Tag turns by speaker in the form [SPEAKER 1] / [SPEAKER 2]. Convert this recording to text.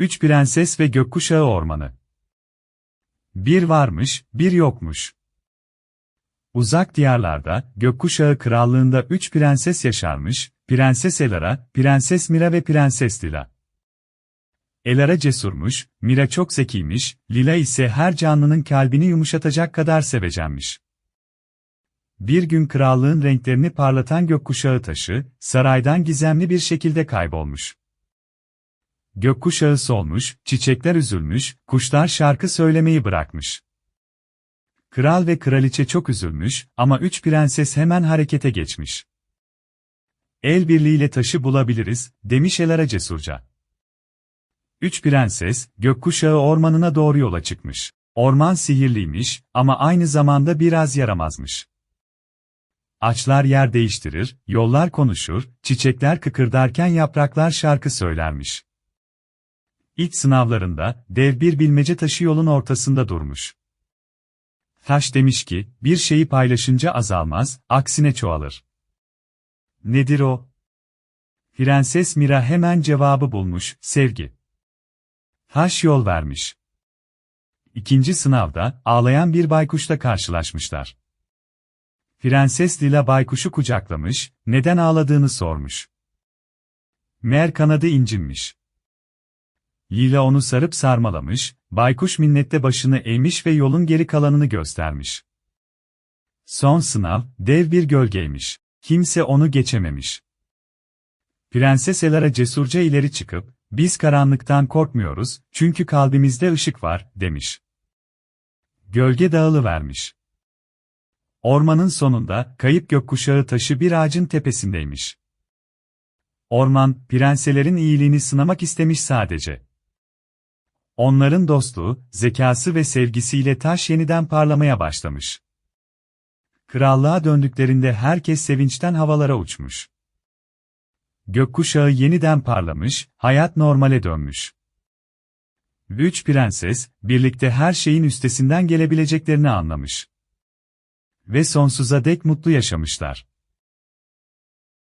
[SPEAKER 1] Üç Prenses ve Gökkuşağı Ormanı. Bir varmış, bir yokmuş. Uzak diyarlarda, Gökkuşağı Krallığında üç prenses yaşarmış, Prenses Elara, Prenses Mira ve Prenses Lila. Elara cesurmuş, Mira çok zekiymiş, Lila ise her canlının kalbini yumuşatacak kadar sevecenmiş. Bir gün krallığın renklerini parlatan gökkuşağı taşı, saraydan gizemli bir şekilde kaybolmuş. Gökkuşağı solmuş, çiçekler üzülmüş, kuşlar şarkı söylemeyi bırakmış. Kral ve kraliçe çok üzülmüş ama üç prenses hemen harekete geçmiş. El birliğiyle taşı bulabiliriz, demiş Elara cesurca. Üç prenses, gökkuşağı ormanına doğru yola çıkmış. Orman sihirliymiş ama aynı zamanda biraz yaramazmış. Ağaçlar yer değiştirir, yollar konuşur, çiçekler kıkırdarken yapraklar şarkı söylermiş. İlk sınavlarında, dev bir bilmece taşı yolun ortasında durmuş. Taş demiş ki, bir şeyi paylaşınca azalmaz, aksine çoğalır. Nedir o? Prenses Mira hemen cevabı bulmuş, sevgi. Taş yol vermiş. İkinci sınavda, ağlayan bir baykuşla karşılaşmışlar. Prenses Lila baykuşu kucaklamış, neden ağladığını sormuş. Meğer kanadı incinmiş. Lila onu sarıp sarmalamış, baykuş minnetle başını eğmiş ve yolun geri kalanını göstermiş. Son sınav, dev bir gölgeymiş. Kimse onu geçememiş. Prenses Elara cesurca ileri çıkıp, biz karanlıktan korkmuyoruz, çünkü kalbimizde ışık var, demiş. Gölge dağılıvermiş. Ormanın sonunda, kayıp gökkuşağı taşı bir ağacın tepesindeymiş. Orman, prenselerin iyiliğini sınamak istemiş sadece. Onların dostluğu, zekası ve sevgisiyle taş yeniden parlamaya başlamış. Krallığa döndüklerinde herkes sevinçten havalara uçmuş. Gökkuşağı yeniden parlamış, hayat normale dönmüş. Üç prenses, birlikte her şeyin üstesinden gelebileceklerini anlamış. Ve sonsuza dek mutlu yaşamışlar.